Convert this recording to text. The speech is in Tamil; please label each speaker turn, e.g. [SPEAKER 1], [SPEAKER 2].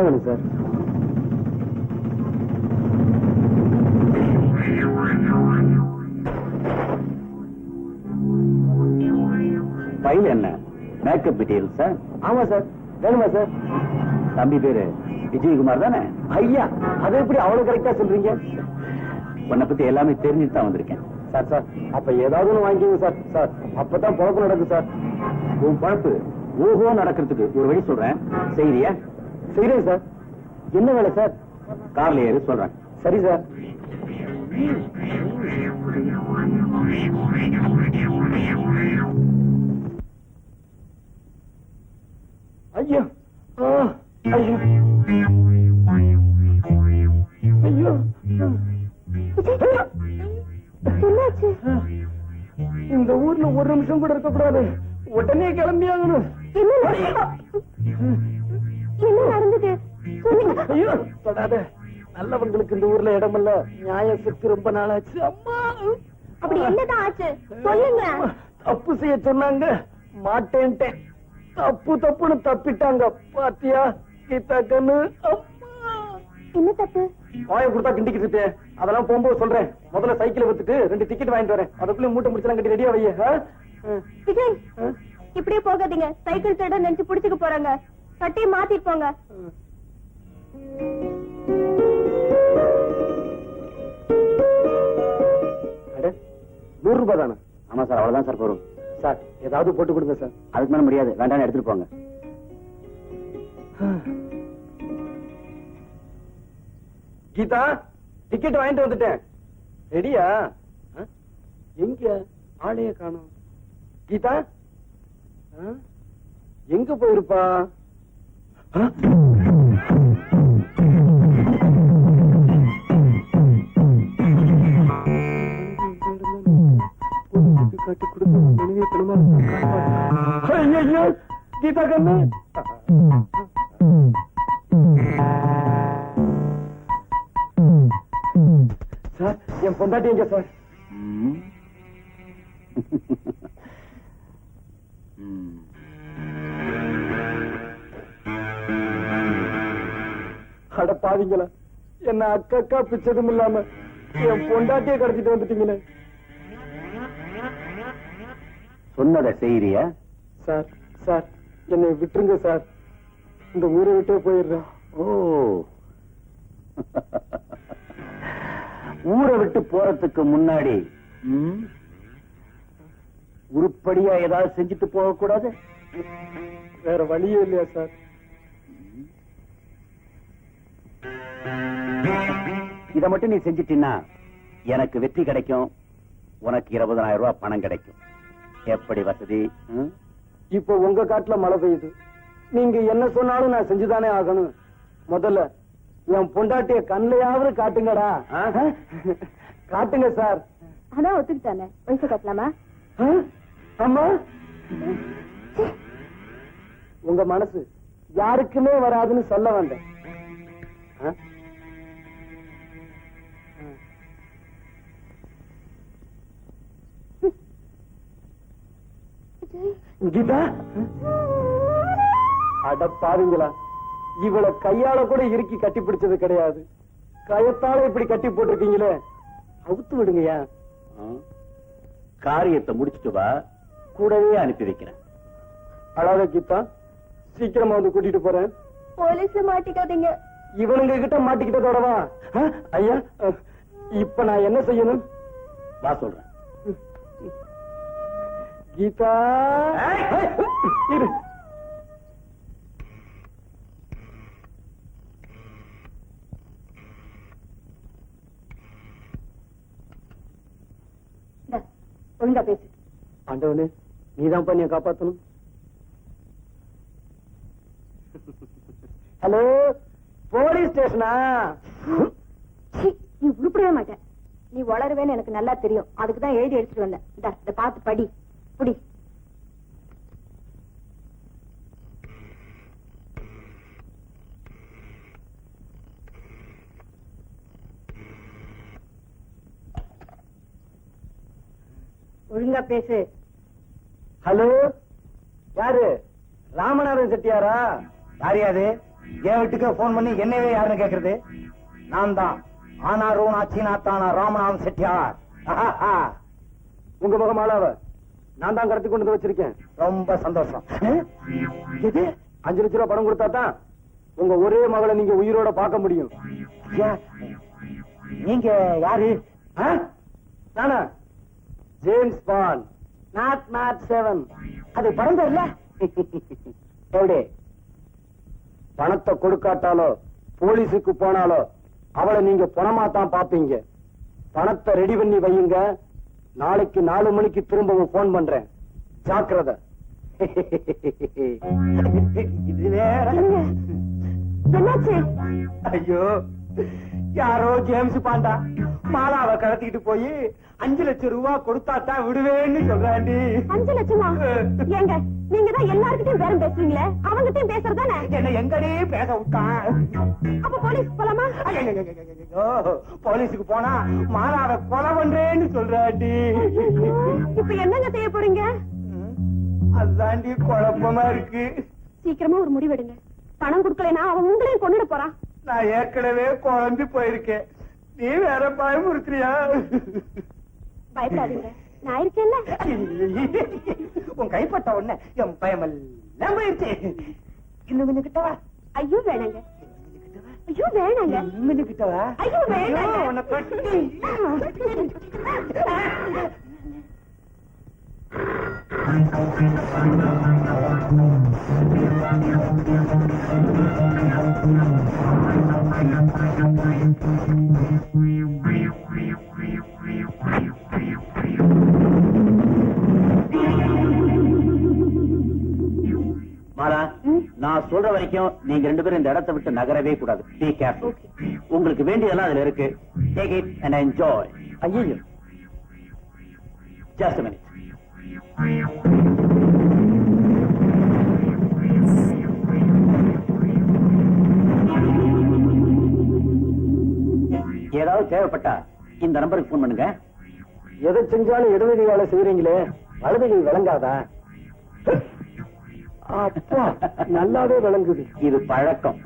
[SPEAKER 1] வேணும் சார்?
[SPEAKER 2] ஃபைல் என்ன? Makeup material sir?
[SPEAKER 1] ஆமா சார். வேணுமா சார்?
[SPEAKER 2] தம்பி பேரு விஜயகுமார் தானே?
[SPEAKER 1] ஐயா, அதை எப்படி அவ்வளவு கரெக்டா சொல்றீங்க?
[SPEAKER 2] உன்னை பத்தி எல்லாமே தெரிஞ்சுட்டு தான் வந்திருக்கேன்.
[SPEAKER 1] சார் சார், அப்ப ஏதாவது ஒண்ணு வாங்கிக்கோங்க சார். சார், அப்பதான் பொழப்பு நடக்கும் சார்.
[SPEAKER 2] உன் பழப்பு ஓஹோ நடக்கிறதுக்கு ஒரு வழி சொல்றேன், செய்யறியா?
[SPEAKER 1] செய்யறேன் சார். என்ன வேலை சார்?
[SPEAKER 2] கார்ல ஏறி சொல்றேன்.
[SPEAKER 1] சரி சார். ஐயோ, ஐயோ, ஐயோ,
[SPEAKER 3] என்னாச்சு?
[SPEAKER 1] இந்த ஊர்ல ஒரு நிமிஷம் கூட இருக்க கூடாது. உடனே கிளம்பி ஆகணும்.
[SPEAKER 3] என்ன நடந்தது?
[SPEAKER 1] ஐயோ, தொடாத. நல்லவங்களுக்கு இந்த ஊர்ல இடமல்ல. நியாயத்துக்கு ரொம்ப நாளாச்சு. அம்மா,
[SPEAKER 3] அப்படி என்னதான் ஆச்சு? சொல்லுங்க.
[SPEAKER 1] தப்பு செய்ய சொன்னாங்க, மாட்டேன்ட்டேன். தப்பு தப்புன்னு தப்பிட்டாங்க. பாத்தியா கீதா கண்ணு?
[SPEAKER 3] என்ன தப்பு?
[SPEAKER 1] வாயை கொடுத்தா கிண்டிக்கிட்டு அதெல்லாம் போகும்போது சொல்றேன். முதல்ல சைக்கிள் வித்துட்டு 2 டிக்கெட் வாங்கிட்டு வரேன். அதுக்குள்ள மூட்டை முடிச்சலாம் கட்டி ரெடியா வைய.
[SPEAKER 3] விஜய், இப்படியே போகாதீங்க. சைக்கிள் திருட நினைச்சு புடிச்சுக்க போறாங்க. கட்டியை மாத்திட்டு போங்க.
[SPEAKER 1] அட, 100 ரூபாய் தானே?
[SPEAKER 2] ஆமா சார், அவ்வளவுதான் சார் போறோம்.
[SPEAKER 1] சார், ஏதாவது போட்டு கொடுங்க சார்.
[SPEAKER 2] அதுக்கு மேல முடியாது, வேண்டாம், எடுத்துட்டு போங்க.
[SPEAKER 1] கீதா, டிக்கெட் வாங்கிட்டு வந்துட்டேன். ரெடியா? எங்க ஆளைய காணோம். கீதா எங்க போயிருப்பா? கட்டி கொடுத்த கீதா கண்ணு. சார், என் பொண்டாட்டி எங்க சார்? அட பாவிங்களா, என்ன அக்கா பிச்சதும் இல்லாம என் பொண்டாட்டியை கடத்திட்டு வந்துட்டீங்களே.
[SPEAKER 2] சொன்னதை செய்யறியா?
[SPEAKER 1] சார் சார், என்னை விட்டுருங்க சார். இந்த ஊரை விட்டே போயிடுறேன்.
[SPEAKER 2] ஓ, ஊரை விட்டு போறதுக்கு முன்னாடி உருப்படியா ஏதாவது செஞ்சுட்டு போக கூடாது?
[SPEAKER 1] வேற வழியே இல்லையா சார்?
[SPEAKER 2] இத மட்டும் நீ செஞ்சிட்டீன்னா எனக்கு வெற்றி கிடைக்கும், உனக்கு 20,000 ரூபாய் பணம் கிடைக்கும். எப்படி வசதி?
[SPEAKER 1] இப்போ உங்க காட்டுல மழை பெய்யுது. நீங்க என்ன சொன்னாலும் நான் செஞ்சுதானே ஆகணும். முதல்ல என் பொண்டாட்டிய கண்ணையாவது காட்டுங்கடா. காட்டுங்க சார்.
[SPEAKER 3] அதான் ஒத்துக்கிட்டானே, வயசு காட்டலாமா?
[SPEAKER 1] அம்மா, உங்க மனசு யாருக்குமே வராதுன்னு சொல்ல வந்தேன். கீதா, அட பாருங்களா, இவளை கையால கூட இறுக்கி கட்டி பிடிச்சது கிடையாது. கயத்தால இப்படி கட்டி போட்டிருக்கீங்களே, அவுத்து விடுங்கயா.
[SPEAKER 2] காரியத்தை முடிச்சுட்டு வா, கூடவே அனுப்பி வைக்கிறேன்.
[SPEAKER 1] அழாத கீதா, சீக்கிரமா வந்து கூட்டிட்டு போறேன்.
[SPEAKER 3] போலீஸ்ல மாட்டிக்காதீங்க.
[SPEAKER 1] இவனுங்க கிட்ட மாட்டிக்கிட்டதோடவா? ஐயா, இப்ப நான் என்ன செய்யணும்?
[SPEAKER 2] வா சொல்றேன்.
[SPEAKER 1] கீதா, இரு.
[SPEAKER 3] ஒழுங்கா பேசு.
[SPEAKER 1] ஆண்டவனே, நீதான் பண்ணிய காப்பாத்தணும். ஹலோ, போலீஸ் ஸ்டேஷனா?
[SPEAKER 3] நீ உருப்படவே மாட்டேன். நீ வளருவேன்னு எனக்கு நல்லா தெரியும். அதுக்குதான் எழுதி எடுத்துட்டு வந்தேன். இத பார்த்து படி. புடி. ஒழுங்கா பேசு.
[SPEAKER 1] ஹலோ, யாரு? ராமநாதன் செட்டியாரா?
[SPEAKER 2] யாரையாது?
[SPEAKER 1] என் வீட்டுக்கு போன் பண்ணி என்னவே யாருன்னு கேக்குறது? நான் தான் ஆனாரூனா சீனாத்தானா ராமநாதன் செட்டியார். உங்க முகம் ஆளாவ நான் தான் கடத்தி கொண்டு வந்து வச்சிருக்கேன். ரொம்ப சந்தோஷம். எது 5 லட்சம் ரூபாய் பணம் கொடுத்தா தான் உங்க ஒரே மகளை நீங்க உயிரோட பார்க்க முடியும். நீங்க யாரு? நானா ஜேம்ஸ் பாண்ட், நாட் 7. அது பறந்த இல்ல? எப்படி பணத்தை கொடுக்காட்டாலோ போலீஸுக்கு போனாலோ அவளை நீங்க பணமா தான் பாப்பீங்க. பணத்தை ரெடி பண்ணி வையுங்க. நாளைக்கு 4 மணிக்கு திரும்பவும் போன் பண்றேன். ஜாக்கிரதை. இது வேற.
[SPEAKER 3] என்னாச்சு?
[SPEAKER 1] ஐயோ, யாரோ ஜேம்ஸ் பாண்டா மாலாவை கடத்திட்டு போய் 5 லட்சம் ரூபாய் கொடுத்தா தான் விடுவேன்னு சொல்றாண்டி.
[SPEAKER 3] 5 லட்சமா? ஏங்க நீங்க தான் எல்லார்கிட்டயும் பேரம் பேசுறீங்களே, அவங்கிட்டயும் பேசுறதானே?
[SPEAKER 1] என்ன எங்கடே பேச விட்டான்?
[SPEAKER 3] அப்ப போலீஸ் போலாமா?
[SPEAKER 1] ஐயோ, போலீஸுக்கு போனா மாலாவை கொலை பண்றேன்னு சொல்றாண்டி.
[SPEAKER 3] இப்ப என்னங்க செய்ய போறீங்க?
[SPEAKER 1] அதாண்டி குழப்பமா இருக்கு.
[SPEAKER 3] சீக்கிரமா ஒரு முடிவெடுங்க. பணம் கொடுக்கலைன்னா அவன் உங்களையும் கொண்டுட போறான்.
[SPEAKER 1] நான் ஏற்கனவே குழம்பி போயிருக்கேன். நீ வேற பயமுறுத்துறியா?
[SPEAKER 3] பயப்படாதீங்க, நான் இருக்கேன்ல.
[SPEAKER 1] உன் கைப்பட்ட உடனே என் பயமெல்லாம் போயிருச்சு. இன்னும் கொஞ்சம் கிட்டவா?
[SPEAKER 3] ஐயோ வேணாங்க. ஐயோ வேணாங்க.
[SPEAKER 1] இன்னும் கிட்டவா?
[SPEAKER 3] ஐயோ வேணாங்க.
[SPEAKER 1] உன்னை கட்டி.
[SPEAKER 2] மாலா, நான் சொல்ற வரைக்கும் நீங்க 2 பேரும் இந்த இடத்தை விட்டு நகரவே கூடாது. Be careful. உங்களுக்கு வேண்டியதெல்லாம் அதுல இருக்கு. Take it and enjoy.
[SPEAKER 1] ஐயோ,
[SPEAKER 2] Just a minute. ஏதாவது தேவைப்பட்டா இந்த நம்பருக்கு போன் பண்ணுங்க.
[SPEAKER 1] எதை செஞ்சாலும் இடவெளி வேலை செய்யறீங்களே, வலதுகை விளங்காதா? அப்பா, நல்லாவே விளங்குது.
[SPEAKER 2] இது பழக்கம்.